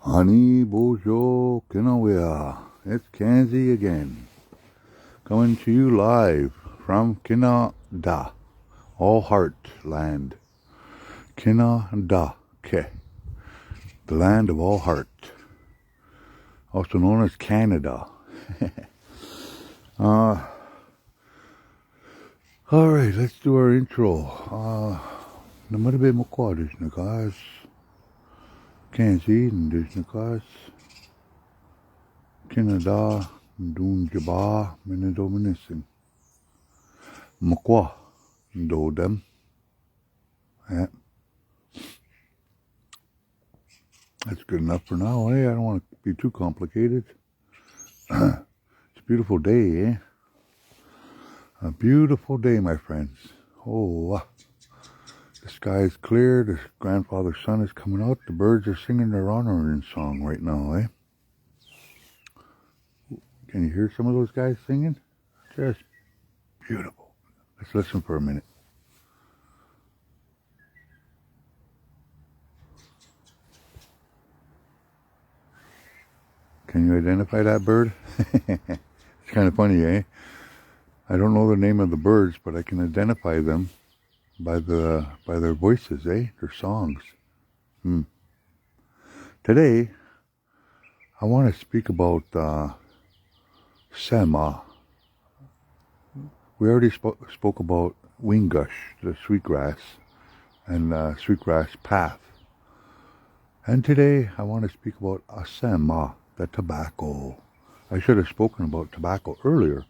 Honey Bojo Kinawea. It's Kanzi again. Coming to you live from Kinada, All Heart Land. Kinada Ke. The land of all heart. Also known as Canada. Alright, let's do our intro. Namarabe Mokwadis Nakas. Kanzi Nakas. Canada, Dun Jaba, Minidominisin. Mokwa, do them. Yeah. That's good enough for now, eh? I don't want to be too complicated. It's a beautiful day, eh? A beautiful day, my friends. Oh, the sky is clear. The grandfather's sun is coming out. The birds are singing their honoring song right now, eh? Can you hear some of those guys singing? Just beautiful. Let's listen for a minute. Can you identify that bird? It's kind of funny, eh? I don't know the name of the birds, but I can identify them by their voices, eh? Their songs. Today, I want to speak about Sema. We already spoke about Wingush, the sweetgrass, and sweetgrass path. And today, I want to speak about Asama, the tobacco. I should have spoken about tobacco earlier,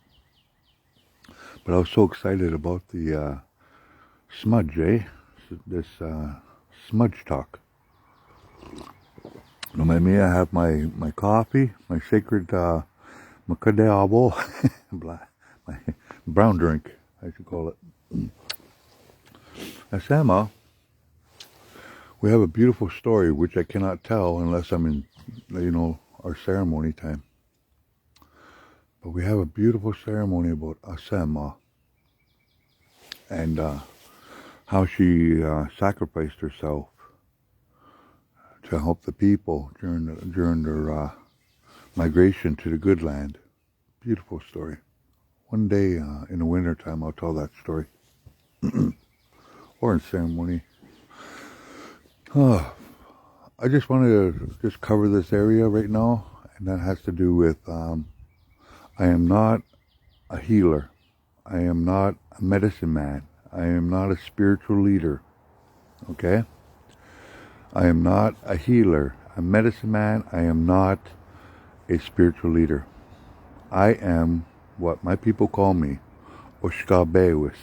but I was so excited about the smudge, eh? This smudge talk. Me, I have my coffee, my sacred macadabo, my brown drink, I should call it. Asama, we have a beautiful story which I cannot tell unless I'm in, our ceremony time. But we have a beautiful ceremony about Asama and how she sacrificed herself to help the people during their migration to the good land. Beautiful story. One day in the winter time, I'll tell that story, or in ceremony. I just wanted to just cover this area right now, and that has to do with I am not a healer. I am not a medicine man. I am not a spiritual leader. Okay? I am not a healer, a medicine man. I am not a spiritual leader. I am what my people call me, Oshkabewis.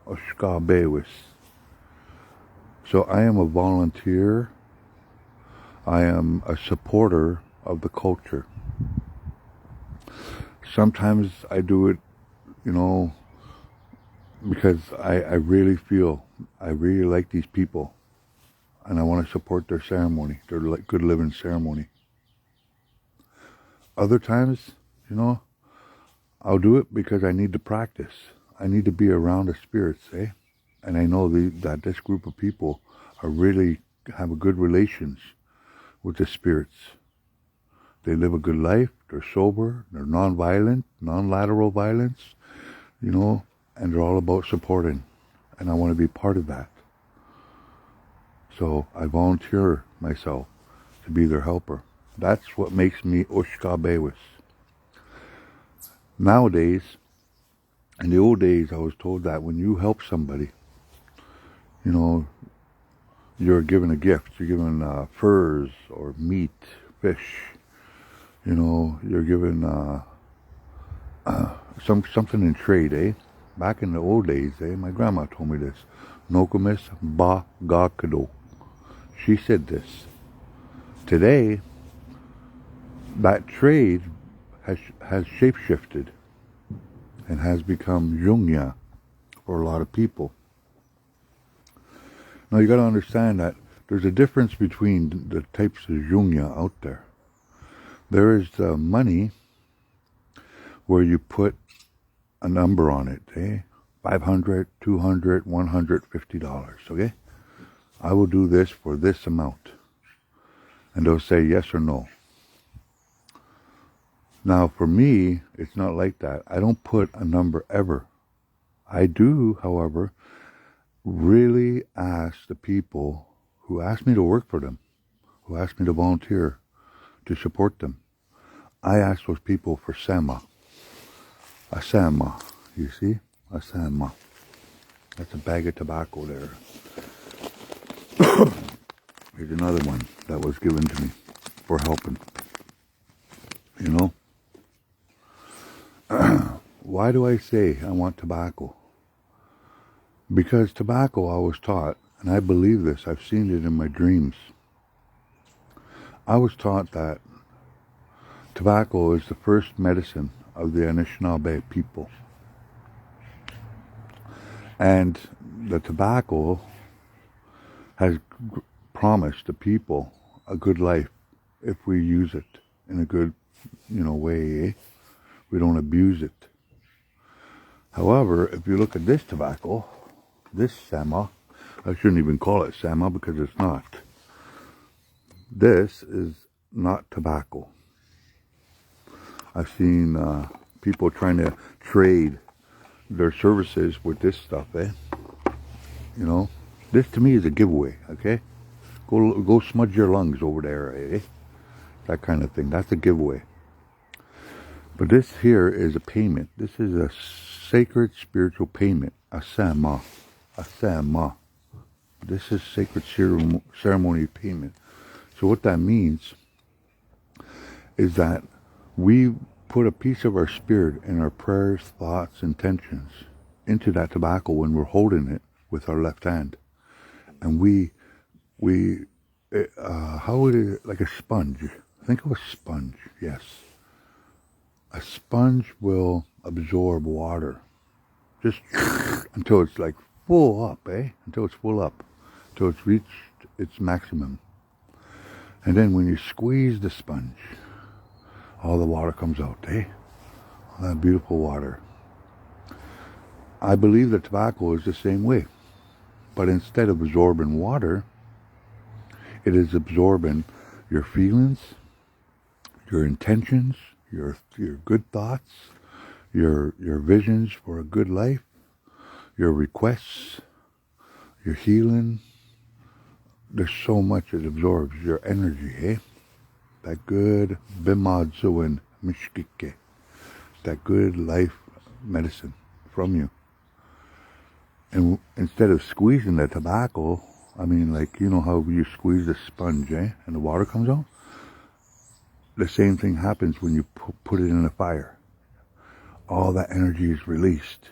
Oshkabewis. So I am a volunteer. I am a supporter of the culture. Sometimes I do it, because I really feel, I really like these people. And I want to support their ceremony, their good living ceremony. Other times, I'll do it because I need to practice. I need to be around the spirits, eh? And I know that this group of people are really have a good relations with the spirits. They live a good life. They're sober. They're non-violent, non-lateral violence, and they're all about supporting. And I want to be part of that. So I volunteer myself to be their helper. That's what makes me Oshkabewis. Nowadays, in the old days, I was told that when you help somebody, you're given a gift. You're given furs or meat, fish. You're given something in trade, eh? Back in the old days, eh? My grandma told me this. Nokomis ba ga kado. She said this. Today, that trade has shape-shifted and has become Jungya for a lot of people. Now you got to understand that there's a difference between the types of Jungya out there. There is the money where you put a number on it, eh? $500, $200, $150, okay? I will do this for this amount. And they'll say yes or no. Now, for me, it's not like that. I don't put a number ever. I do, however, really ask the people who ask me to work for them, who ask me to volunteer, to support them. I ask those people for Sema. Asama, you see? Asama. That's a bag of tobacco there. Here's another one that was given to me for helping. You know? Why do I say I want tobacco? Because tobacco, I was taught, and I believe this, I've seen it in my dreams. I was taught that tobacco is the first medicine of the Anishinaabe people. And the tobacco has promised the people a good life if we use it in a good, way, eh? We don't abuse it. However, if you look at this tobacco, this Sema, I shouldn't even call it Sema because it's not. This is not tobacco. I've seen people trying to trade their services with this stuff, eh? This to me is a giveaway, okay? Go smudge your lungs over there, eh? That kind of thing. That's a giveaway. But this here is a payment. This is a sacred spiritual payment. Asama. Asama. This is sacred ceremony payment. So what that means is that we put a piece of our spirit and our prayers, thoughts, intentions into that tobacco when we're holding it with our left hand. And how would it, like a sponge. Think of a sponge, yes. A sponge will absorb water just until it's like full up, eh? Until it's full up, until it's reached its maximum. And then when you squeeze the sponge, all the water comes out, eh? All that beautiful water. I believe that tobacco is the same way. But instead of absorbing water, it is absorbing your feelings, your intentions, your good thoughts, your visions for a good life, your requests, your healing. There's so much it absorbs, your energy, eh? That good bimadzuin mishkike, that good life medicine from you. And instead of squeezing the tobacco, I mean, like, you know how you squeeze the sponge, eh? And the water comes out? The same thing happens when you put it in a fire. All that energy is released.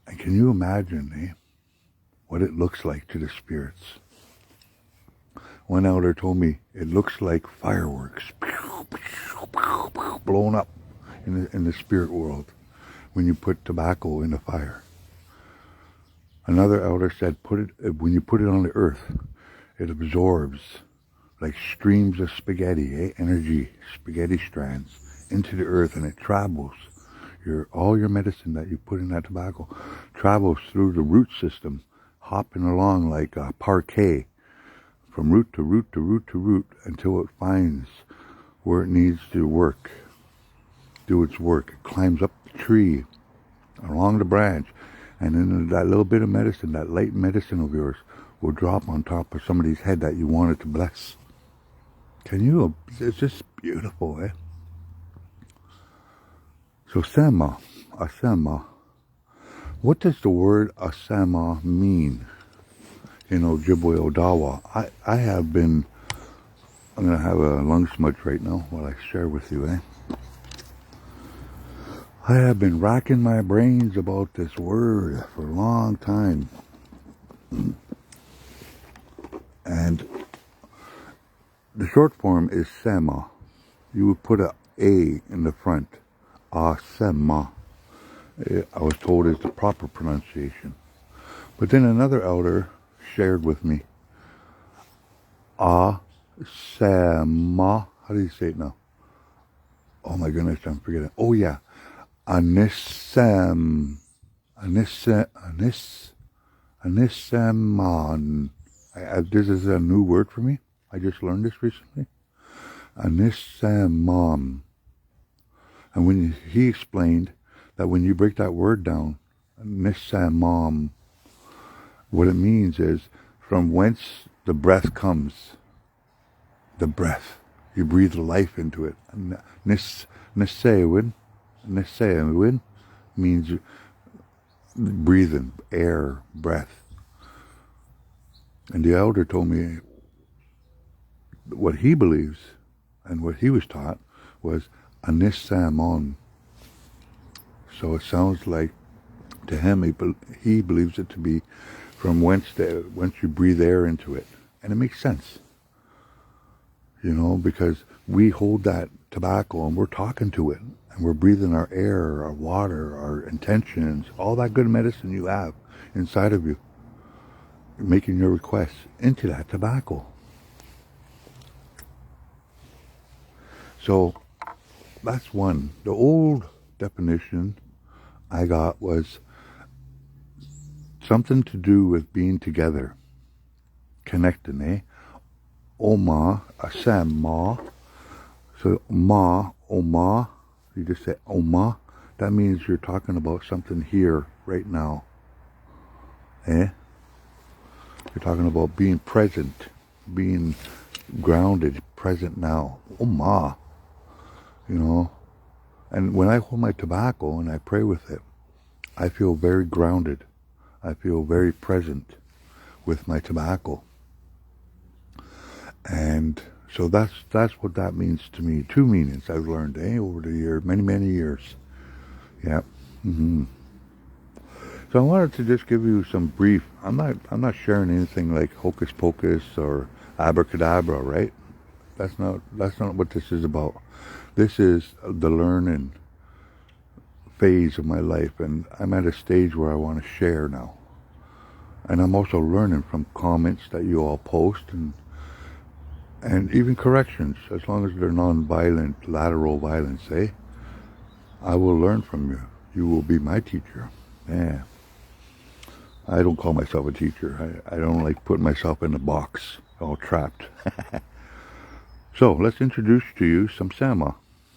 And can you imagine, eh? What it looks like to the spirits? One elder told me it looks like fireworks blown up in the spirit world when you put tobacco in the fire. Another elder said, when you put it on the earth, it absorbs like streams of spaghetti, eh? Energy, spaghetti strands into the earth, and it travels. All your medicine that you put in that tobacco travels through the root system, hopping along like a parquet, from root to root to root to root, until it finds where it needs to work, do its work. It climbs up the tree, along the branch, and then that little bit of medicine, that light medicine of yours, will drop on top of somebody's head that you wanted to bless. It's just beautiful, eh? So Sema, Asama. What does the word Asama mean in Ojibwe Odawa? I'm going to have a lung smudge right now while I share with you, eh? I have been racking my brains about this word for a long time. And the short form is Sema. You would put a A in the front. Asema. I was told is the proper pronunciation. But then another elder shared with me. Asema. How do you say it now? Oh my goodness, I'm forgetting. Oh yeah. Aniseman. This is a new word for me. I just learned this recently. Anisamam. And when he explained that when you break that word down, Nisamam, what it means is from whence the breath comes. The breath. You breathe life into it. Nisewin means breathing, air, breath. And the elder told me what he believes and what he was taught was Anisamon. So it sounds like to him he believes it to be from whence you breathe air into it. And it makes sense. You know, because we hold that tobacco and we're talking to it. And we're breathing our air, our water, our intentions, all that good medicine you have inside of you. You're making your requests into that tobacco. So that's one. The old definition I got was something to do with being together. Connecting, eh? Oma, Asama. So Oma, you just say Oma. That means you're talking about something here, right now. Eh? You're talking about being present, being grounded, present now. Oma. You know? And when I hold my tobacco and I pray with it, I feel very grounded. I feel very present with my tobacco. And so that's what that means to me. Two meanings I've learned, over the years, many years. Yeah. Mm-hmm. So I wanted to just give you some brief. I'm not sharing anything like hocus pocus or abracadabra, right? That's not what this is about. This is the learning phase of my life, and I'm at a stage where I want to share now. And I'm also learning from comments that you all post and even corrections, as long as they're non-violent, lateral violence, eh? I will learn from you. You will be my teacher. Yeah. I don't call myself a teacher. I don't like putting myself in a box, all trapped. So, let's introduce to you some Sema,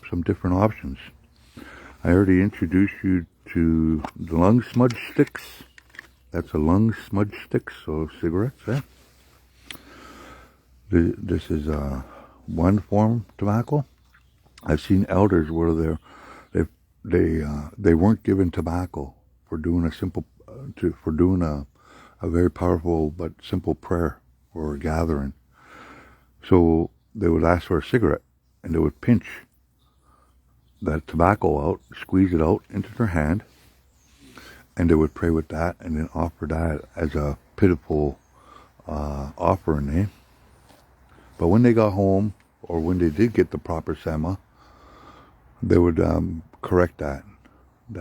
some different options. I already introduced you to the lung smudge sticks. That's a lung smudge stick, so cigarettes, eh? This is one form tobacco. I've seen elders where they weren't given tobacco for doing a very powerful but simple prayer or a gathering. So they would ask for a cigarette, and they would pinch that tobacco out, squeeze it out into their hand, and they would pray with that, and then offer that as a pitiful offering, eh? But when they got home, or when they did get the proper Sema, they would correct that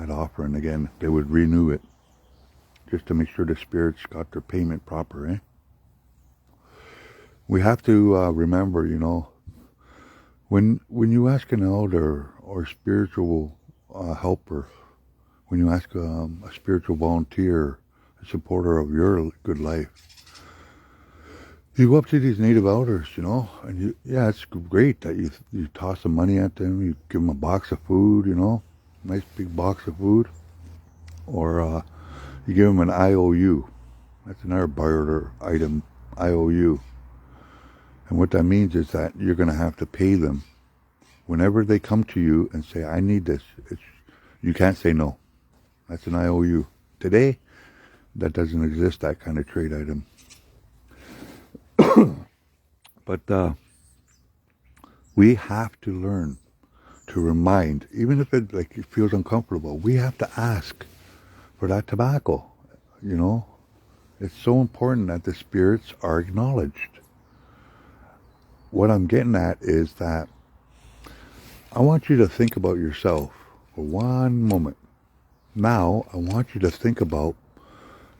offering again. They would renew it, just to make sure the spirits got their payment proper, eh? We have to remember, you know, when you ask an elder or spiritual helper, when you ask a spiritual volunteer, a supporter of your good life, you go up to these native elders, you know, and it's great that you toss some money at them, you give them a box of food, you know, nice big box of food, or you give them an IOU. That's another barter item, IOU. And what that means is that you're going to have to pay them. Whenever they come to you and say, I need this, you can't say no. That's an IOU. Today, that doesn't exist, that kind of trade item. But we have to learn to remind, even if it feels uncomfortable, we have to ask for that tobacco, you know. It's so important that the spirits are acknowledged. What I'm getting at is that I want you to think about yourself for one moment. Now, I want you to think about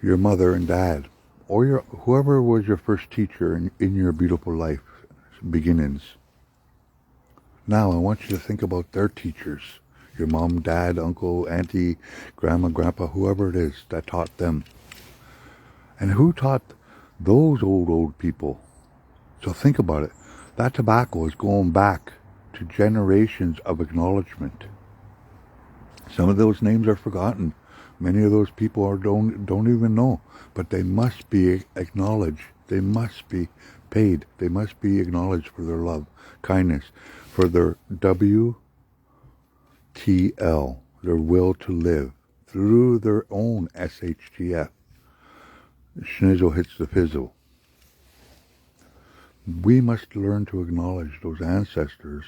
your mother and dad, or whoever was your first teacher in your beautiful life beginnings. Now, I want you to think about their teachers, your mom, dad, uncle, auntie, grandma, grandpa, whoever it is that taught them. And who taught those old people? So think about it. That tobacco is going back to generations of acknowledgement. Some of those names are forgotten. Many of those people don't even know. But they must be acknowledged. They must be paid. They must be acknowledged for their love, kindness, for their WTL, their will to live, through their own SHTF. Schnizzle hits the fizzle. We must learn to acknowledge those ancestors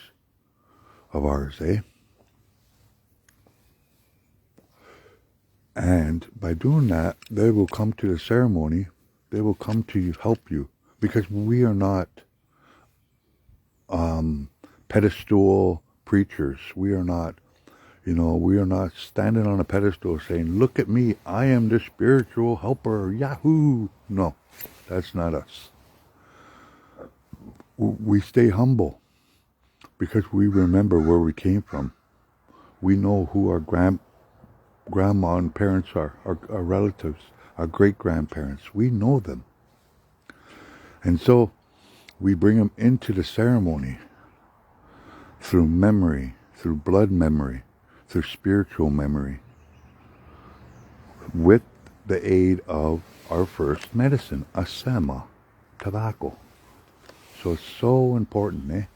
of ours, eh? And by doing that, they will come to the ceremony. They will come to you, help you, because we are not pedestal preachers. We are not, we are not standing on a pedestal saying, "Look at me, I am the spiritual helper, Yahoo!" No, that's not us. We stay humble because we remember where we came from. We know who our grandma and parents are, our relatives, our great-grandparents. We know them. And so we bring them into the ceremony through memory, through blood memory, through spiritual memory, with the aid of our first medicine, Asama, tobacco. So it's so important,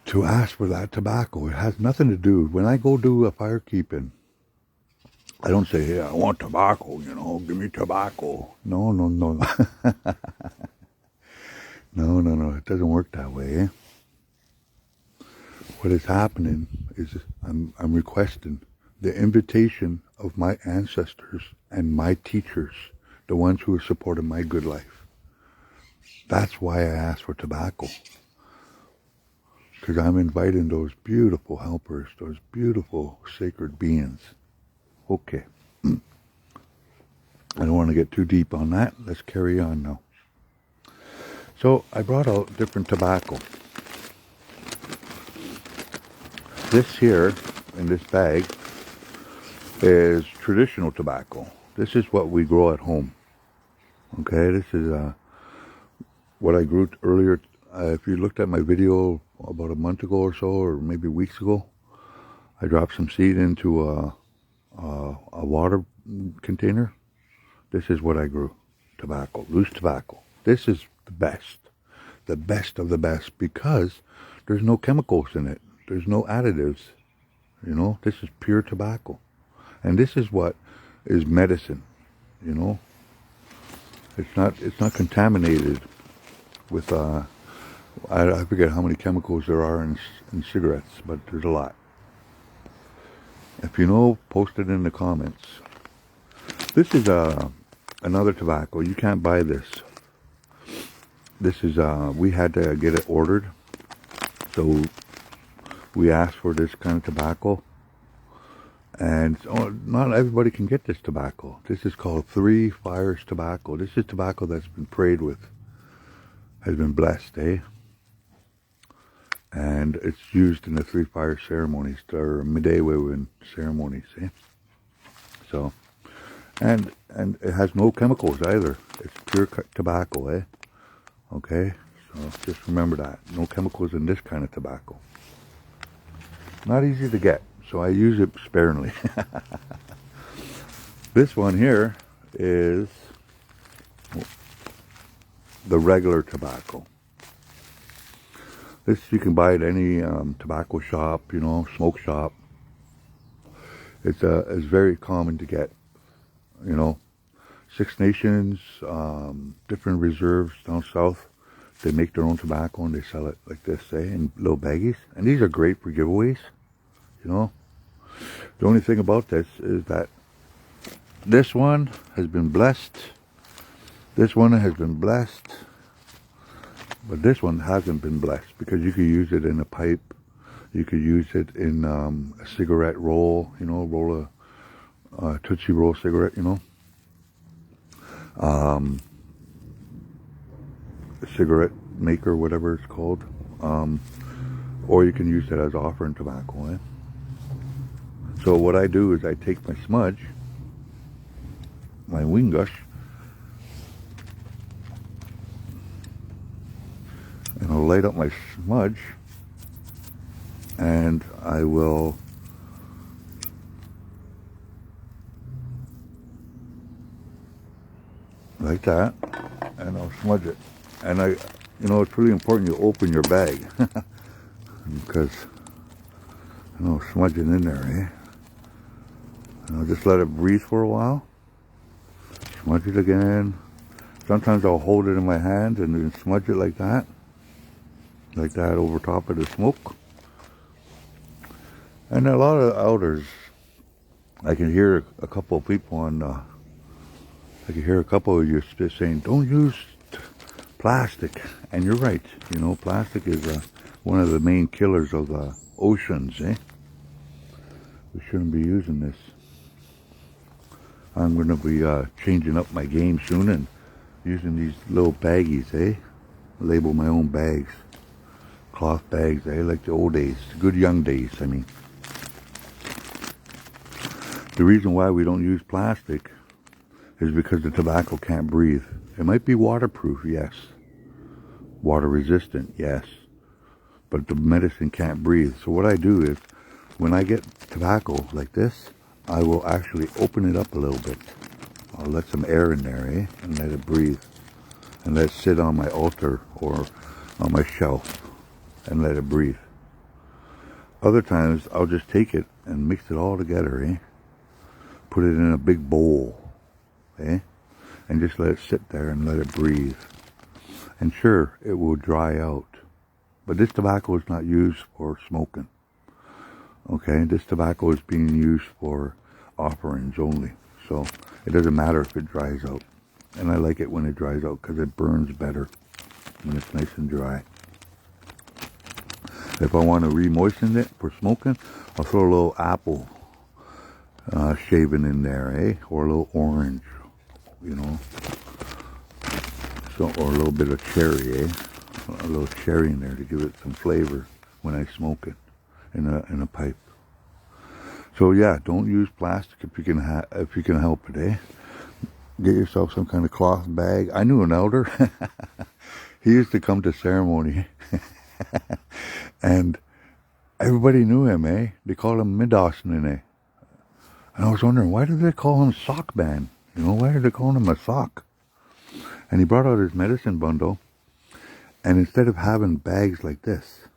to ask for that tobacco. It has nothing to do, when I go do a fire keeping, I don't say, "Hey, I want tobacco, give me tobacco." No. No, it doesn't work that way, What is happening is I'm requesting the invitation of my ancestors and my teachers, the ones who have supported my good life. That's why I ask for tobacco. Because I'm inviting those beautiful helpers, those beautiful sacred beings. Okay. I don't want to get too deep on that. Let's carry on now. So I brought out different tobacco. This here, in this bag, is traditional tobacco. This is what we grow at home. Okay, this is what I grew earlier. If you looked at my video about a month ago or so, or maybe weeks ago, I dropped some seed into a water container. This is what I grew. Tobacco, loose tobacco. This is the best of the best, because there's no chemicals in it. There's no additives. This is pure tobacco. And this is what is medicine, It's not contaminated with, I forget how many chemicals there are in cigarettes, but there's a lot. If you know, post it in the comments. This is another tobacco. You can't buy this. This is, we had to get it ordered. So we asked for this kind of tobacco. And not everybody can get this tobacco. This is called Three Fires tobacco. This is tobacco that's been prayed with, has been blessed, And it's used in the Three Fire ceremonies, or Midewewin ceremonies, So, and it has no chemicals either. It's pure tobacco, Okay, so just remember that. No chemicals in this kind of tobacco. Not easy to get, so I use it sparingly. This one here is the regular tobacco. This you can buy at any tobacco shop, smoke shop. It's very common to get, Six Nations, different reserves down south. They make their own tobacco and they sell it like this, in little baggies. And these are great for giveaways, The only thing about this is that this one has been blessed. This one has been blessed. But this one hasn't been blessed, because you could use it in a pipe. You could use it in a cigarette roll, roll a Tootsie Roll cigarette, a cigarette maker, whatever it's called. Or you can use it as offering tobacco, So what I do is I take my smudge, my wing gush, light up my smudge, and I will like that, and I'll smudge it. And it's really important you open your bag because, smudge it in there, eh? And I'll just let it breathe for a while. Smudge it again. Sometimes I'll hold it in my hand and then smudge it like that over top of the smoke. And a lot of elders, I can hear a couple of people I can hear a couple of you saying, don't use plastic. And you're right, plastic is one of the main killers of the oceans, eh? We shouldn't be using this. I'm going to be changing up my game soon and using these little baggies, eh? Label my own bags. Cloth bags, eh? Like the old days. Good young days, I mean. The reason why we don't use plastic is because the tobacco can't breathe. It might be waterproof, yes. Water resistant, yes. But the medicine can't breathe. So what I do is, when I get tobacco like this, I will actually open it up a little bit. I'll let some air in there, eh? And let it breathe. And let it sit on my altar or on my shelf and let it breathe. Other times, I'll just take it and mix it all together, eh? Put it in a big bowl, eh? And just let it sit there and let it breathe. And sure, it will dry out. But this tobacco is not used for smoking. Okay, this tobacco is being used for offerings only. So it doesn't matter if it dries out. And I like it when it dries out because it burns better when it's nice and dry. If I want to re-moisten it for smoking, I'll throw a little apple shaving in there, eh? Or a little orange, So, or a little bit of cherry, eh? A little cherry in there to give it some flavor when I smoke it in a pipe. So yeah, don't use plastic if you can help it, eh? Get yourself some kind of cloth bag. I knew an elder. He used to come to ceremony, and everybody knew him, eh? They called him Midosnene. And I was wondering, why did they call him Sock Man? Why did they call him a sock? And he brought out his medicine bundle, and instead of having bags like this,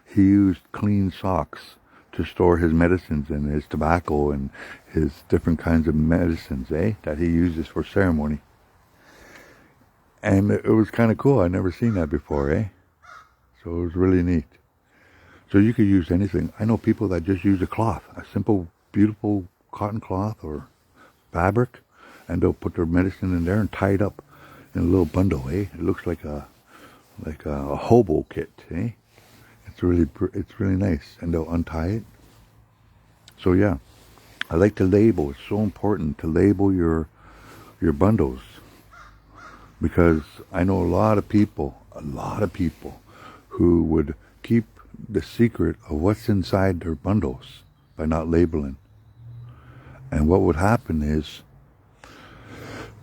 he used clean socks to store his medicines and his tobacco and his different kinds of medicines, eh? That he uses for ceremony. And it was kind of cool. I'd never seen that before, eh? So it was really neat. So you could use anything. I know people that just use a cloth, a simple, beautiful cotton cloth or fabric, and they'll put their medicine in there and tie it up in a little bundle, eh? It looks like a hobo kit, eh? It's really nice, and they'll untie it. So yeah, I like to label. It's so important to label your bundles, because I know a lot of people who would keep the secret of what's inside their bundles by not labeling. And what would happen is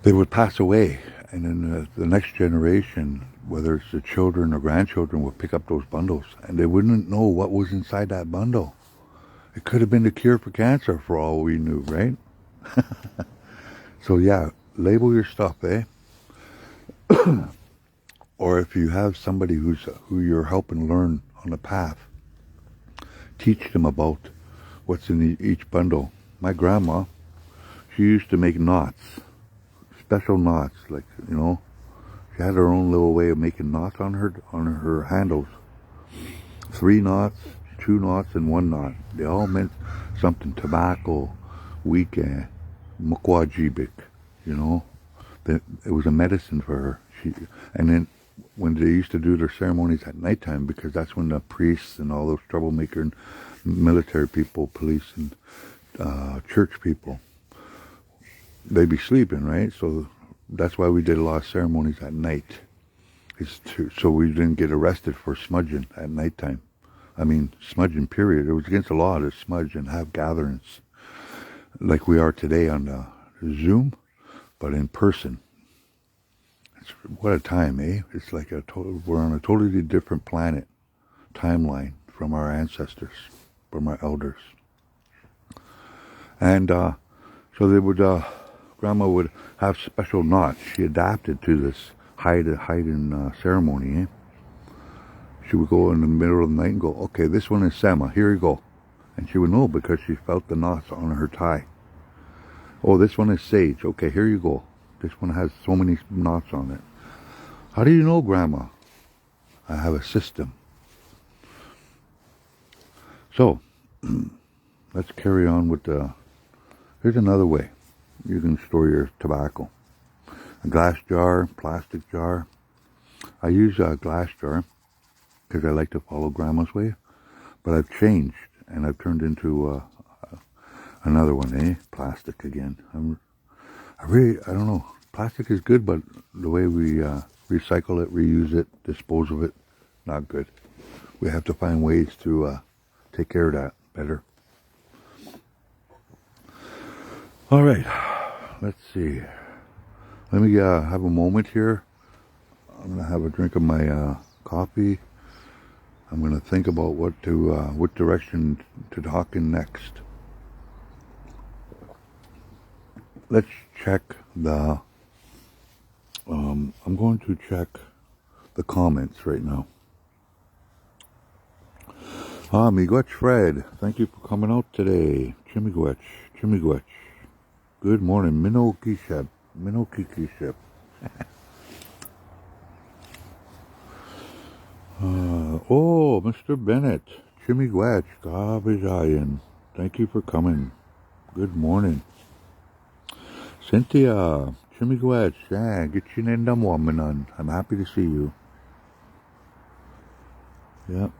they would pass away, and then the next generation, whether it's the children or grandchildren, would pick up those bundles, and they wouldn't know what was inside that bundle. It could have been the cure for cancer for all we knew, right? So yeah, label your stuff, eh? Or if you have somebody who you're helping learn on the path, teach them about what's in each bundle. My grandma, she used to make knots, special knots, like, she had her own little way of making knots on her handles. 3 knots, 2 knots, and 1 knot. They all meant something. Tobacco, weekend, mukwajibik, It was a medicine for her. And then when they used to do their ceremonies at nighttime, because that's when the priests and all those troublemaker and military people, police and church people, they'd be sleeping, right? So that's why we did a lot of ceremonies at night. So we didn't get arrested for smudging at nighttime. I mean, smudging, period. It was against the law to smudge and have gatherings like we are today on Zoom, but in person. What a time, eh? It's like we're on a totally different planet, timeline from our ancestors, from our elders. And so they would, Grandma would have special knots. She adapted to this hide-in ceremony, eh? She would go in the middle of the night and go, okay, this one is Sema, here you go. And she would know because she felt the knots on her tie. Oh, this one is Sage. Okay, here you go. This one has so many knots on it. How do you know, Grandma? I have a system. So, let's carry on with here's another way you can store your tobacco. A glass jar, plastic jar. I use a glass jar because I like to follow Grandma's way. But I've changed and I've turned into another one, eh? Plastic again. I don't know. Plastic is good, but the way we recycle it, reuse it, dispose of it, not good. We have to find ways to take care of that better. All right, let's see. Let me have a moment here. I'm gonna have a drink of my coffee. I'm gonna think about what direction to talk in next. Let's check the. I'm going to check the comments right now. Miigwech Fred, thank you for coming out today. Chimigwech. Good morning, Minokishep. Oh, Mr. Bennett, Chimigwech, Gabijayan. Thank you for coming. Good morning. Cynthia, Chimigwech, yeah, Gitchinendam Wamanan. I'm happy to see you. Yep.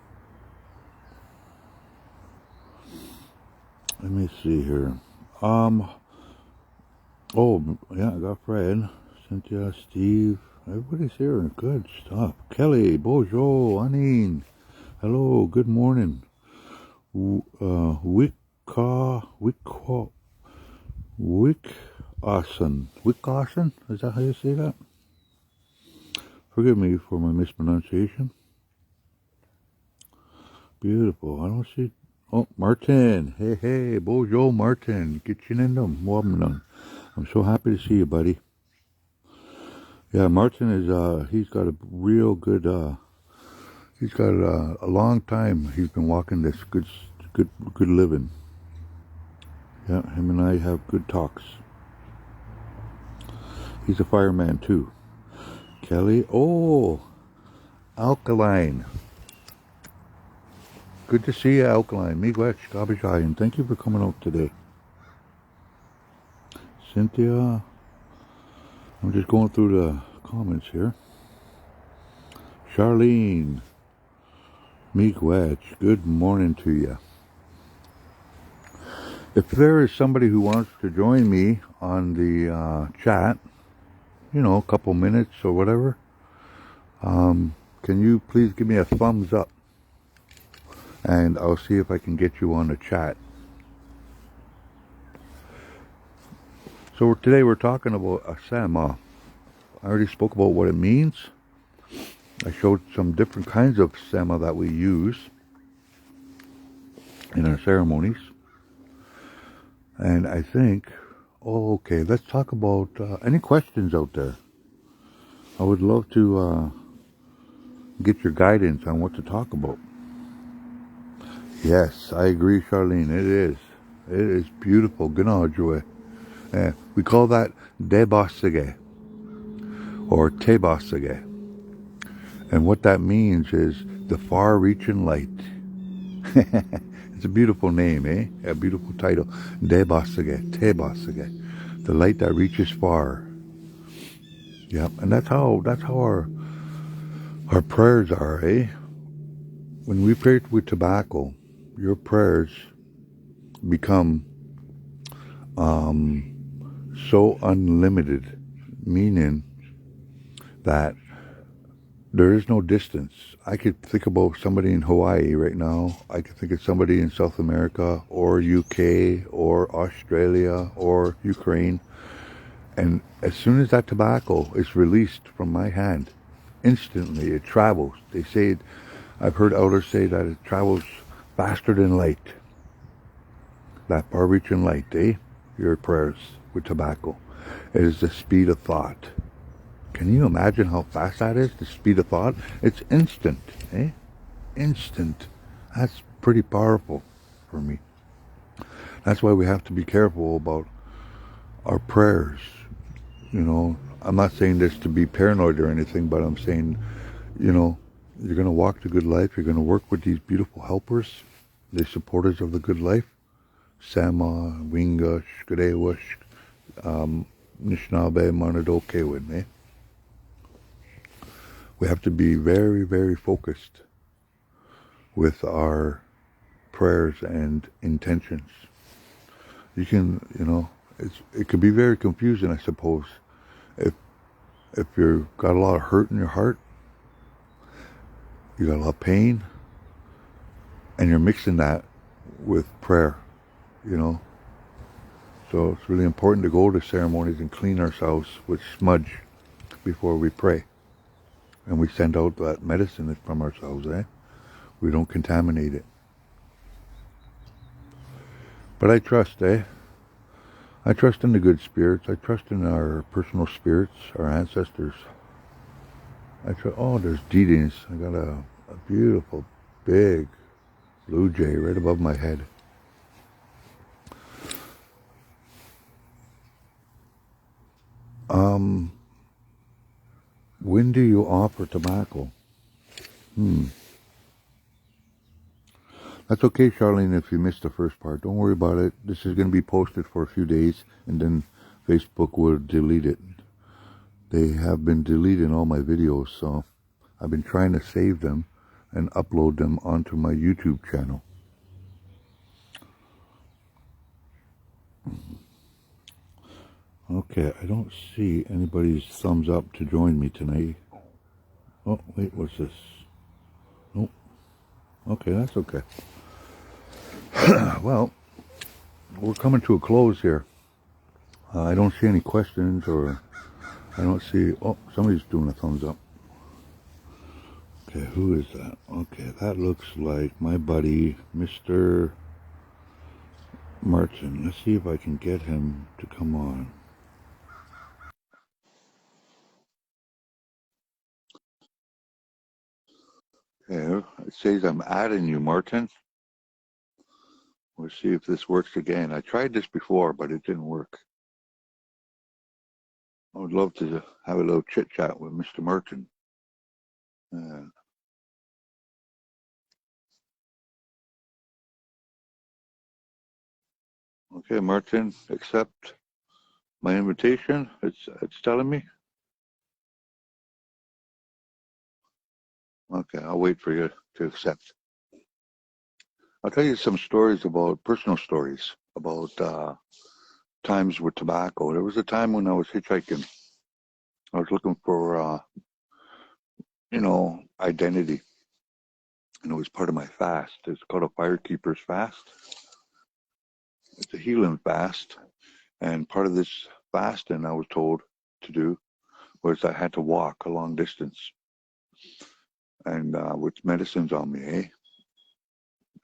Let me see here. Oh, yeah, I got Fred, Cynthia, Steve. Everybody's here. Good stuff. Kelly, Bojo, Anine. Hello, good morning. Wickason. Is that how you say that? Forgive me for my mispronunciation. Beautiful. I don't see. Oh, Martin. Hey, Bojo Martin. Kitchenendum. Wabnan. I'm so happy to see you, buddy. Yeah, Martin is, he's got a real good, he's got a long time he's been walking this good living. Yeah, him and I have good talks. He's a fireman too. Kelly, oh, Alkaline. Good to see you, Alkaline. Miigwech, Gabijayan. Thank you for coming out today. Cynthia, I'm just going through the comments here. Charlene, Miigwech, good morning to you. If there is somebody who wants to join me on the chat, you know, a couple minutes or whatever, can you please give me a thumbs up? And I'll see if I can get you on the chat. So today we're talking about Asama. I already spoke about what it means. I showed some different kinds of Sema that we use in our ceremonies. And I think, okay, let's talk about any questions out there. I would love to get your guidance on what to talk about. Yes, I agree, Charlene. It is. It is beautiful. Ojibwe. We call that Debosage or Tebosage. And what that means is the far-reaching light. It's a beautiful name, eh? A beautiful title. Debosage, Tebosage. The light that reaches far. Yep, and that's how our prayers are, eh? When we pray with tobacco, your prayers become so unlimited, meaning that there is no distance. I could think about somebody in Hawaii right now. I could think of somebody in South America or UK or Australia or Ukraine. And as soon as that tobacco is released from my hand, instantly it travels. They say, I've heard elders say that it travels faster than light. That far-reaching light, your prayers with tobacco. It is the speed of thought. Can you imagine how fast that is? The speed of thought? It's instant, Instant. That's pretty powerful for me. That's why we have to be careful about our prayers. I'm not saying this to be paranoid or anything, but I'm saying, you're going to walk the good life. You're going to work with these beautiful helpers, the supporters of the good life. Sema, Winga, Shkadewash, Nishnabe, Manadoke with me. We have to be very, very focused with our prayers and intentions. You can, it could be very confusing, I suppose, if you've got a lot of hurt in your heart, you got a lot of pain, and you're mixing that with prayer, So it's really important to go to ceremonies and clean ourselves with smudge before we pray. And we send out that medicine from ourselves, We don't contaminate it. But I trust, I trust in the good spirits. I trust in our personal spirits, our ancestors. There's Didi's. I got a beautiful, big blue jay right above my head. When do you offer tobacco? That's okay, Charlene, if you missed the first part. Don't worry about it. This is going to be posted for a few days, and then Facebook will delete it. They have been deleting all my videos, so I've been trying to save them and upload them onto my YouTube channel. Okay, I don't see anybody's thumbs up to join me tonight. Oh, wait, what's this? Oh, okay, that's okay. Well, we're coming to a close here. I don't see any questions, or I don't see... Oh, somebody's doing a thumbs up. Okay, who is that? Okay, that looks like my buddy, Mr. Martin. Let's see if I can get him to come on. Okay, it says I'm adding you, Martin. We'll see if this works again. I tried this before, but it didn't work. I would love to have a little chit-chat with Mr. Martin. Okay, Martin, accept my invitation. It's telling me. Okay, I'll wait for you to accept. I'll tell you some stories about personal stories about times with tobacco. There was a time when I was hitchhiking. I was looking for, identity, and it was part of my fast. It's called a firekeeper's fast. It's a healing fast, and part of this fasting I was told to do was I had to walk a long distance, and with medicines on me,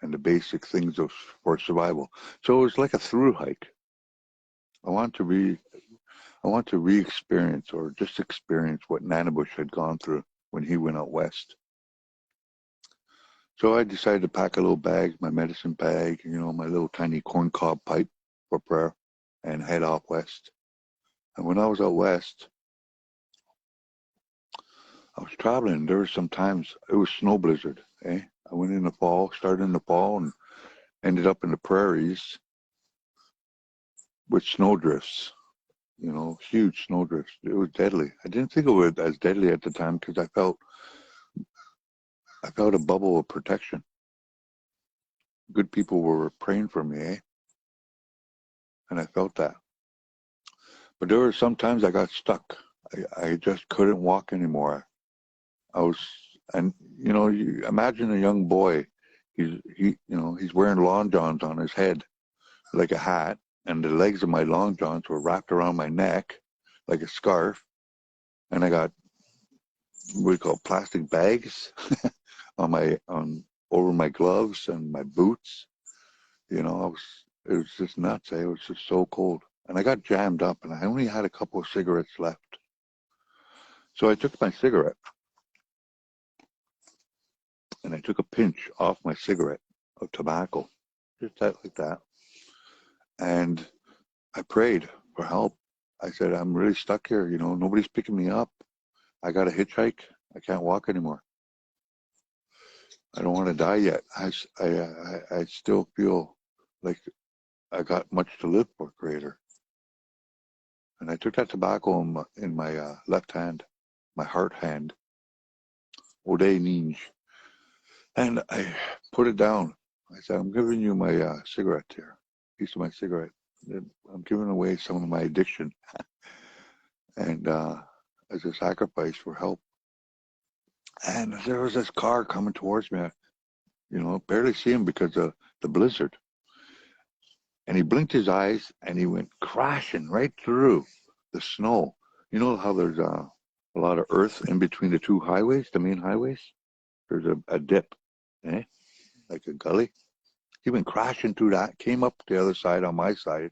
and the basic things for survival. So it was like a through hike. I want to re-experience, or just experience, what Nanabush had gone through when he went out west. So I decided to pack a little bag, my medicine bag, my little tiny corncob pipe for prayer, and head off west. And when I was out west, I was traveling. There were some times it was snow blizzard. I went in the fall, started in the fall, and ended up in the prairies with snowdrifts. Huge snowdrifts. It was deadly. I didn't think it was as deadly at the time because I felt a bubble of protection. Good people were praying for me, and I felt that. But there were some times I got stuck. I just couldn't walk anymore. You imagine a young boy. He's wearing long johns on his head, like a hat, and the legs of my long johns were wrapped around my neck, like a scarf, and I got what we call plastic bags on over my gloves and my boots. You know, it was just nuts. It was just so cold, and I got jammed up, and I only had a couple of cigarettes left. So I took my cigarette, and I took a pinch off my cigarette of tobacco, just like that, and I prayed for help. I said, I'm really stuck here. You know, nobody's picking me up. I got to hitchhike. I can't walk anymore. I don't want to die yet. I still feel like I got much to live for, Creator. And I took that tobacco in my left hand, my heart hand, Ode Ninj, and I put it down. I said, I'm giving you my cigarette here, piece of my cigarette. I'm giving away some of my addiction, and as a sacrifice for help. And there was this car coming towards me. You know, barely see him because of the blizzard. And he blinked his eyes, and he went crashing right through the snow. You know how there's a lot of earth in between the two highways, the main highways? There's a dip, like a gully. He went crashing through that, came up the other side on my side,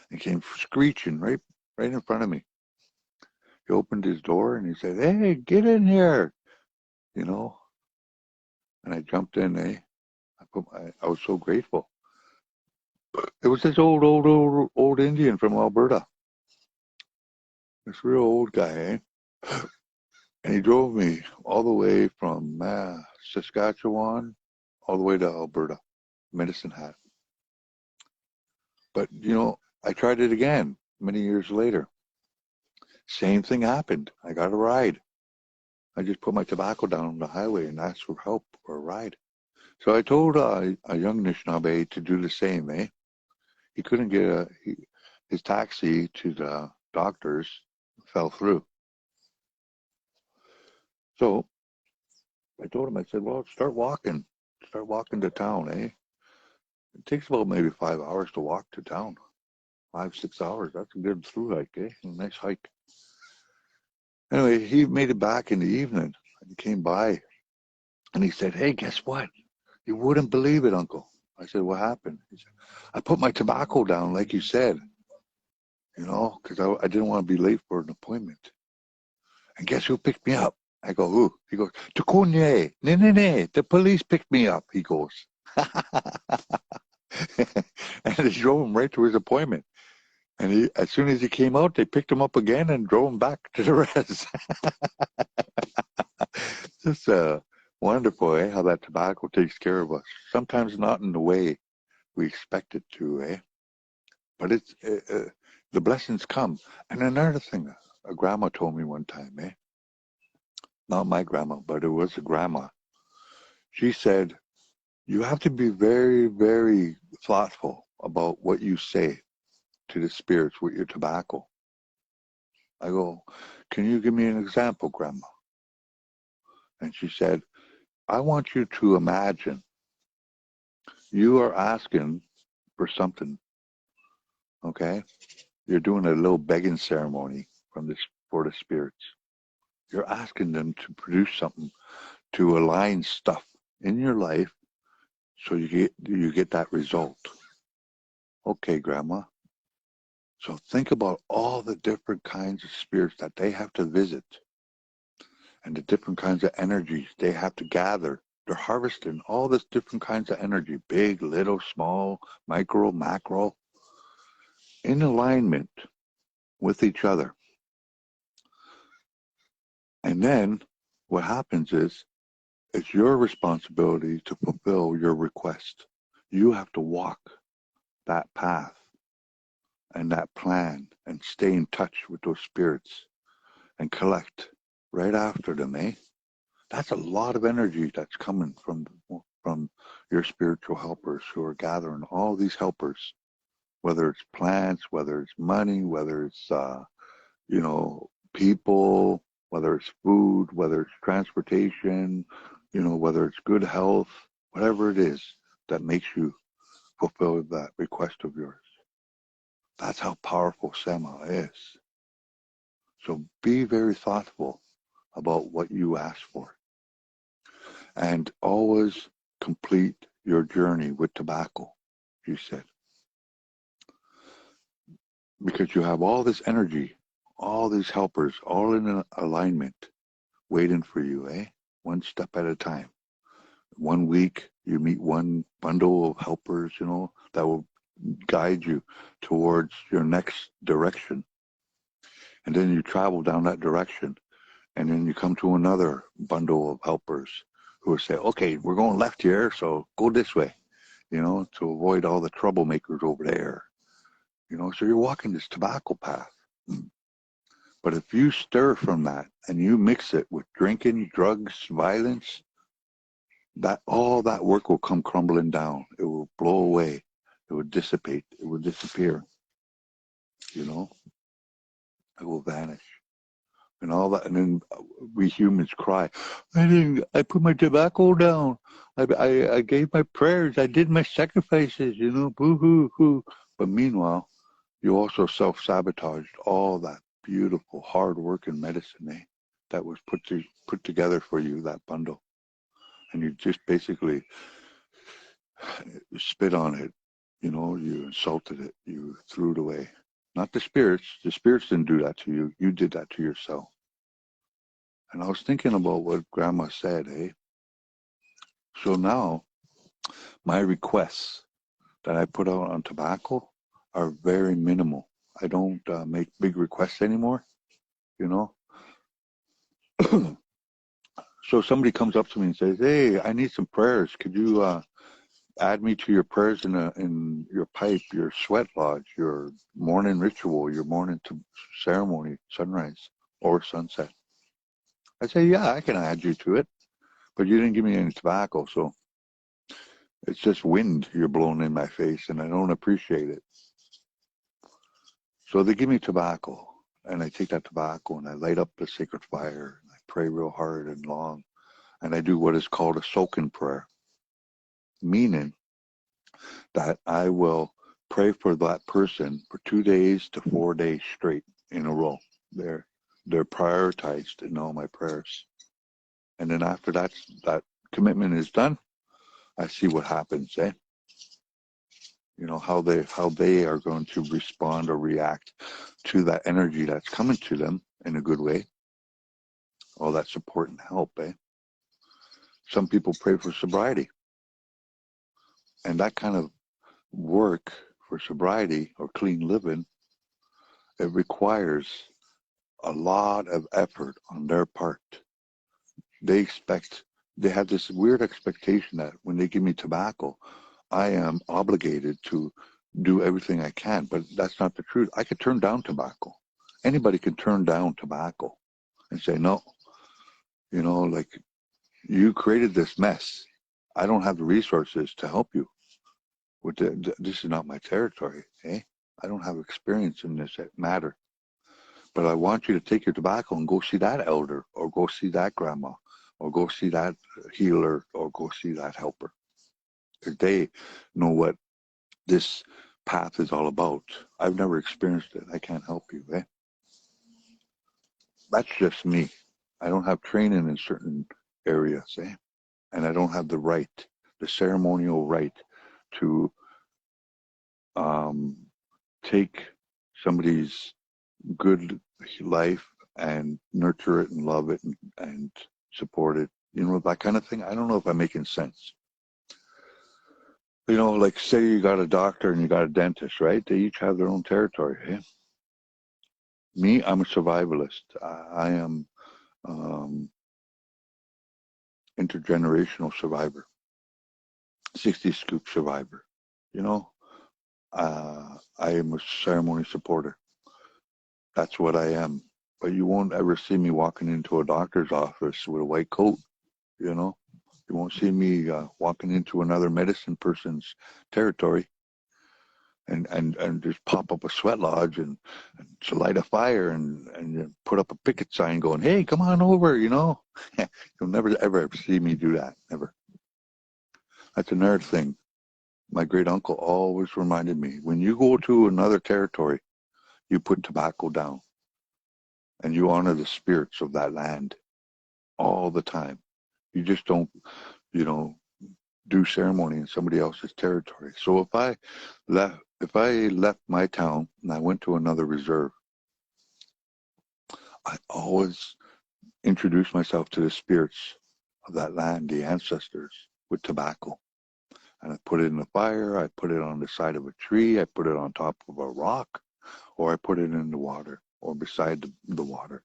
and came screeching right in front of me. He opened his door, and he said, hey, get in here, you know. And I jumped in, I was so grateful. It was this old Indian from Alberta. This real old guy, And he drove me all the way from Saskatchewan all the way to Alberta, Medicine Hat. But, you know, I tried it again many years later. Same thing happened. I got a ride. I just put my tobacco down on the highway and asked for help or a ride. So I told a young Anishinaabe to do the same, He couldn't get his taxi to the doctor's fell through. So I told him, I said, well, start walking to town, It takes about maybe 5 hours to walk to town. 5-6 hours. That's a good through hike, A nice hike. Anyway, he made it back in the evening. He came by and he said, hey, guess what? You wouldn't believe it, Uncle. I said, what happened? He said, I put my tobacco down like you said, because I didn't want to be late for an appointment. And guess who picked me up? I go, who? He goes, Tukunye. Ne, the police picked me up, he goes. And they drove him right to his appointment. And as soon as he came out, they picked him up again and drove him back to the res. Just wonderful, how that tobacco takes care of us. Sometimes not in the way we expect it to, But it's the blessings come. And another thing, a grandma told me one time, Not my grandma, but it was a grandma. She said, you have to be very, very thoughtful about what you say to the spirits with your tobacco. I go, can you give me an example, Grandma? And she said, I want you to imagine you are asking for something, okay? You're doing a little begging ceremony for the spirits. You're asking them to produce something to align stuff in your life so you get that result. Okay, Grandma. So think about all the different kinds of spirits that they have to visit and the different kinds of energies they have to gather. They're harvesting all this different kinds of energy, big, little, small, micro, macro, in alignment with each other. And then what happens is it's your responsibility to fulfill your request. You have to walk that path and that plan and stay in touch with those spirits and collect right after them, That's a lot of energy that's coming from your spiritual helpers who are gathering all these helpers, whether it's plants, whether it's money, whether it's, people, whether it's food, whether it's transportation, whether it's good health, whatever it is that makes you fulfill that request of yours. That's how powerful Sema is. So be very thoughtful about what you ask for. And always complete your journey with tobacco, he said. Because you have all this energy, all these helpers, all in an alignment, waiting for you, eh? One step at a time. 1 week, you meet one bundle of helpers, that will guide you towards your next direction. And then you travel down that direction. And then you come to another bundle of helpers who will say, okay, we're going left here, so go this way, to avoid all the troublemakers over there. So you're walking this tobacco path. But if you stir from that and you mix it with drinking, drugs, violence, all that work will come crumbling down. It will blow away. It will dissipate. It will disappear. It will vanish. And all that, and then we humans cry, I put my tobacco down. I gave my prayers. I did my sacrifices, boo-hoo-hoo. But meanwhile, you also self-sabotaged all that beautiful, hard-working medicine, that was put together for you, that bundle. And you just basically spit on it, you insulted it, you threw it away. Not the spirits. The spirits didn't do that to you. You did that to yourself. And I was thinking about what Grandma said, So now, my requests that I put out on tobacco are very minimal. I don't make big requests anymore, So somebody comes up to me and says, hey, I need some prayers. Could you add me to your prayers in your pipe, your sweat lodge, your morning ritual, your morning ceremony, sunrise or sunset? I say, yeah, I can add you to it, but you didn't give me any tobacco, so it's just wind you're blowing in my face, and I don't appreciate it. So they give me tobacco, and I take that tobacco, and I light up the sacred fire, and I pray real hard and long, and I do what is called a soaking prayer, meaning that I will pray for that person for 2 days to 4 days straight in a row. They're prioritized in all my prayers. And then after that commitment is done, I see what happens, how they are going to respond or react to that energy that's coming to them in a good way. All that support and help, Some people pray for sobriety. And that kind of work for sobriety or clean living, it requires a lot of effort on their part. They have this weird expectation that when they give me tobacco, I am obligated to do everything I can, but that's not the truth. I could turn down tobacco. Anybody can turn down tobacco and say, no, like, you created this mess. I don't have the resources to help you. This is not my territory, I don't have experience in this matter. But I want you to take your tobacco and go see that elder, or go see that grandma, or go see that healer, or go see that helper. Because they know what this path is all about. I've never experienced it. I can't help you, That's just me. I don't have training in certain areas, And I don't have the ceremonial right to take somebody's good life and nurture it and love it and support it, that kind of thing. I don't know if I'm making sense. Like, say you got a doctor and you got a dentist, right? They each have their own territory, Me, I'm a survivalist. I am intergenerational survivor, 60 scoop survivor. I am a ceremony supporter. That's what I am. But you won't ever see me walking into a doctor's office with a white coat, You won't see me walking into another medicine person's territory and just pop up a sweat lodge and to light a fire and put up a picket sign going, hey, come on over, You'll never, ever see me do that, never. That's another thing. My great uncle always reminded me, when you go to another territory, you put tobacco down. and you honor the spirits of that land all the time. You just don't, you know, do ceremony in somebody else's territory. So if I left my town and I went to another reserve, I always introduce myself to the spirits of that land, the ancestors, with tobacco. And I put it in the fire, I put it on the side of a tree, I put it on top of a rock, or I put it in the water or beside the water.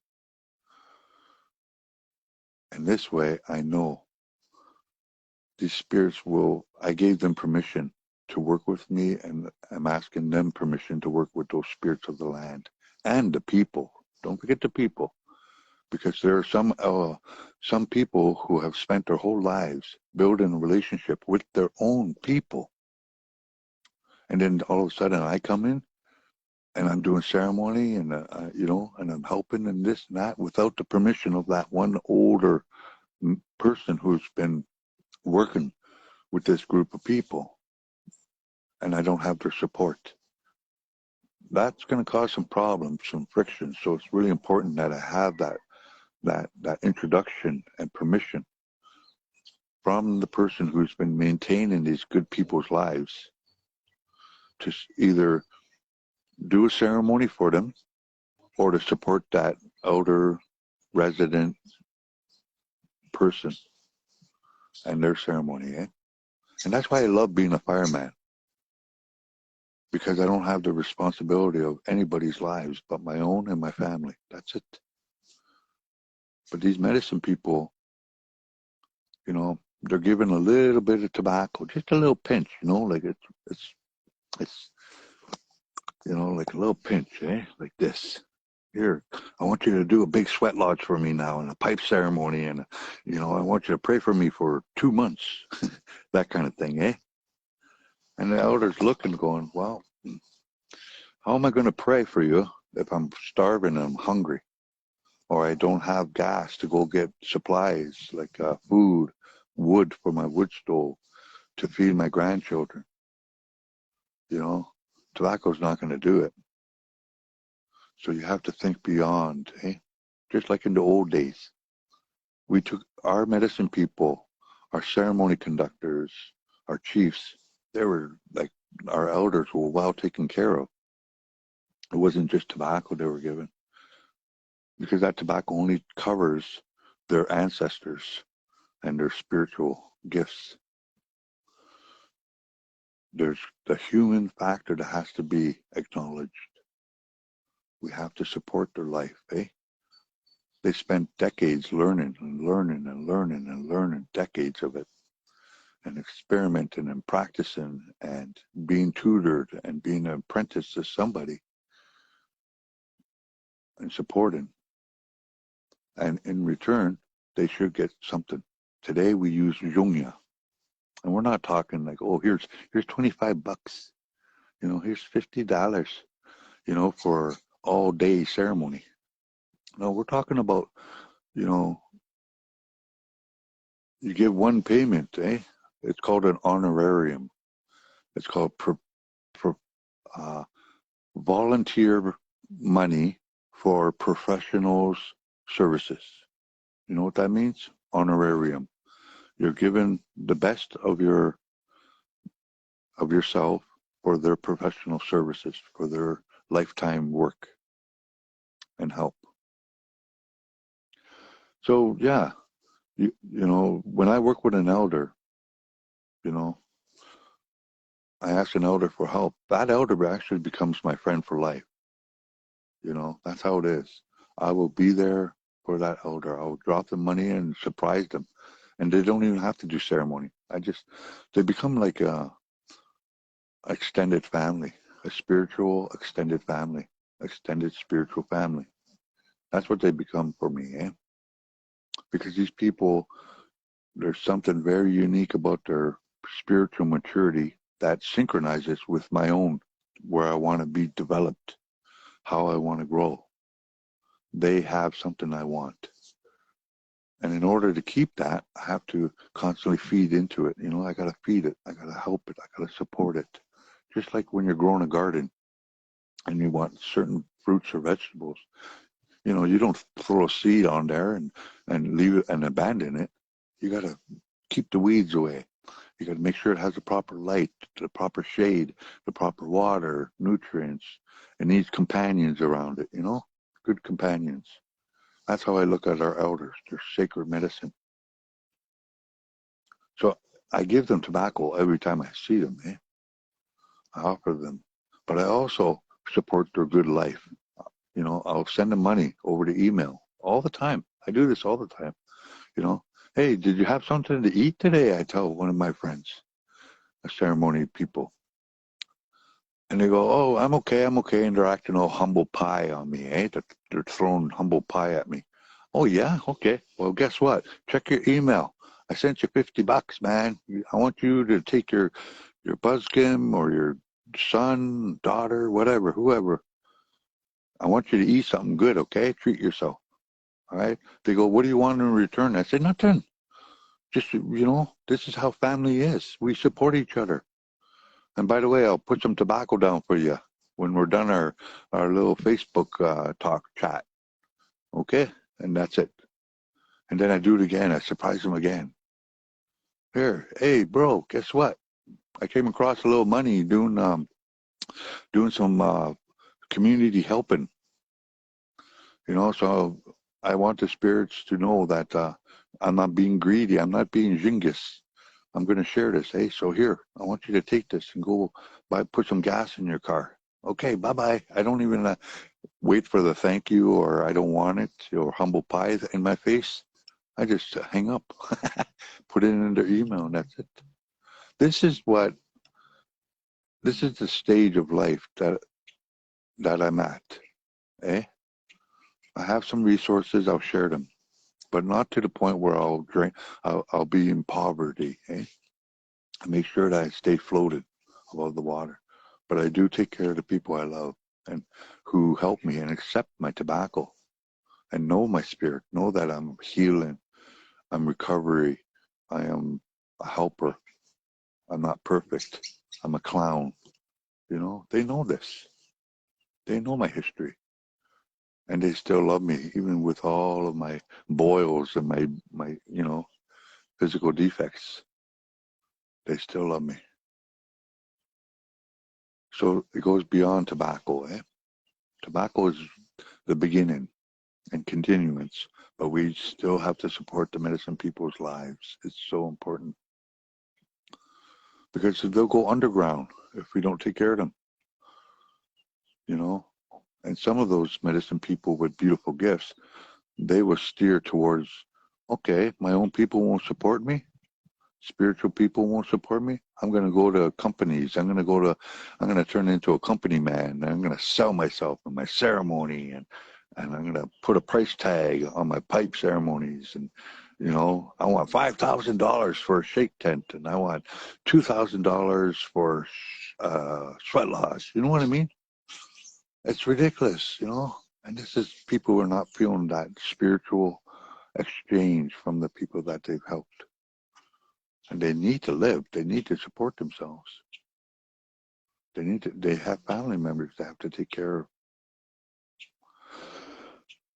And this way I know these spirits I gave them permission to work with me, and I'm asking them permission to work with those spirits of the land and the people. Don't forget the people, because there are some people who have spent their whole lives building a relationship with their own people. And then all of a sudden I come in and I'm doing ceremony and, and I'm helping and this and that without the permission of that one older person who's been working with this group of people, and I don't have their support. That's going to cause some problems, some friction. So it's really important that I have that introduction and permission from the person who's been maintaining these good people's lives to either do a ceremony for them or to support that elder resident person and their ceremony. And that's why I love being a fireman, because I don't have the responsibility of anybody's lives but my own and my family. That's it. But these medicine people, they're given a little bit of tobacco, just a little pinch, like it's like a little pinch, like this. Here, I want you to do a big sweat lodge for me now and a pipe ceremony, and I want you to pray for me for 2 months, that kind of thing, And the elders looking, going, well, how am I going to pray for you if I'm starving and I'm hungry, or I don't have gas to go get supplies like food, wood for my wood stove to feed my grandchildren? Tobacco's not going to do it. So you have to think beyond, Just like in the old days, we took our medicine people, our ceremony conductors, our chiefs, they were like, our elders were well taken care of. It wasn't just tobacco they were given, because that tobacco only covers their ancestors and their spiritual gifts. There's the human factor that has to be acknowledged. We have to support their life, They spent decades learning and learning and learning and learning, decades of it, and experimenting and practicing and being tutored and being an apprentice to somebody and supporting. And in return, they should get something. Today we use Jungya. And we're not talking like, oh, here's $25, here's $50, for all day ceremony. No, we're talking about, you give one payment, It's called an honorarium. It's called volunteer money for professionals' services. You know what that means? Honorarium. You're given the best of yourself for their professional services, for their lifetime work and help. So yeah, when I work with an elder, I ask an elder for help. That elder actually becomes my friend for life. That's how it is. I will be there for that elder. I will drop the money and surprise them. And they don't even have to do ceremony. They become like a extended family, a spiritual extended family, extended spiritual family. That's what they become for me, Because these people, there's something very unique about their spiritual maturity that synchronizes with my own, where I want to be developed, how I want to grow. They have something I want. And in order to keep that, I have to constantly feed into it. I got to feed it. I got to help it. I got to support it. Just like when you're growing a garden and you want certain fruits or vegetables, You don't throw a seed on there and leave it and abandon it. You got to keep the weeds away. You got to make sure it has the proper light, the proper shade, the proper water, nutrients. It needs companions around it, good companions. That's how I look at our elders. They're sacred medicine. So I give them tobacco every time I see them. I offer them. But I also support their good life. I'll send them money over to email all the time. I do this all the time. Hey, did you have something to eat today? I tell one of my friends, a ceremony people. And they go, oh, I'm okay. And they're acting all humble pie on me, They're throwing humble pie at me. Oh, yeah? Okay. Well, guess what? Check your email. I sent you $50, man. I want you to take your buzzkin or your son, daughter, whatever, whoever. I want you to eat something good, okay? Treat yourself. All right? They go, what do you want in return? I say, nothing. Just, this is how family is. We support each other. And by the way, I'll put some tobacco down for you when we're done our little Facebook talk chat. Okay? And that's it. And then I do it again. I surprise them again. Here, hey, bro, guess what? I came across a little money doing some community helping. So I want the spirits to know that I'm not being greedy. I'm not being Genghis. I'm going to share this. Hey, so here, I want you to take this and go put some gas in your car. Okay, bye-bye. I don't even wait for the thank you, or I don't want it, or humble pie in my face. I just hang up, put it in their email, and that's it. This is the stage of life that I'm at. I have some resources, I'll share them, but not to the point where I'll be in poverty. I make sure that I stay floated above the water. But I do take care of the people I love and who help me and accept my tobacco and know my spirit, know that I'm healing, I'm recovery, I am a helper. I'm not perfect. I'm a clown. They know this. They know my history. And they still love me, even with all of my boils and my physical defects. They still love me. So it goes beyond tobacco. Tobacco is the beginning and continuance, but we still have to support the medicine people's lives. It's so important. Because they'll go underground if we don't take care of them. And some of those medicine people with beautiful gifts, they will steer towards, okay, my own people won't support me. Spiritual people won't support me. I'm going to go to companies. I'm going to turn into a company man. I'm going to sell myself in my ceremony, and I'm going to put a price tag on my pipe ceremonies. And, I want $5,000 for a shake tent, and I want $2,000 for sweat loss. You know what I mean? It's ridiculous, And this is people who are not feeling that spiritual exchange from the people that they've helped. And they need to live. They need to support themselves. They have family members they have to take care of.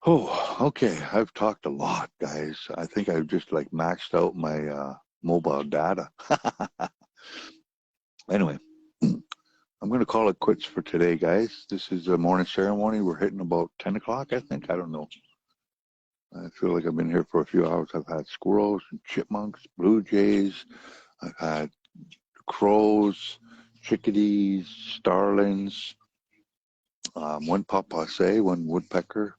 Oh, okay. I've talked a lot, guys. I think I've just maxed out my mobile data. Anyway, I'm going to call it quits for today, guys. This is a morning ceremony. We're hitting about 10 o'clock, I think. I don't know. I feel like I've been here for a few hours. I've had squirrels and chipmunks, blue jays. I've had crows, chickadees, starlings, one papasse, one woodpecker,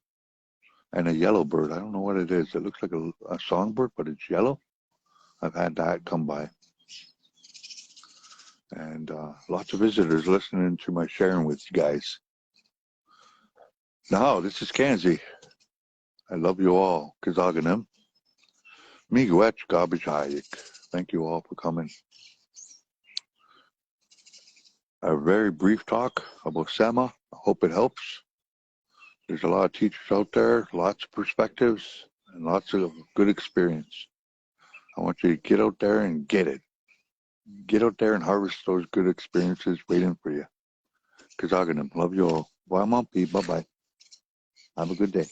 and a yellow bird. I don't know what it is. It looks like a songbird, but it's yellow. I've had that come by. And lots of visitors listening to my sharing with you guys. Now, this is Kanzi. I love you all. Kazaganim. Miigwech garbage hayik. Thank you all for coming. A very brief talk about Sema. I hope it helps. There's a lot of teachers out there, lots of perspectives, and lots of good experience. I want you to get out there and get it. Get out there and harvest those good experiences waiting for you. Kazaganim. Love you all. Bye, Bye-bye. Have a good day.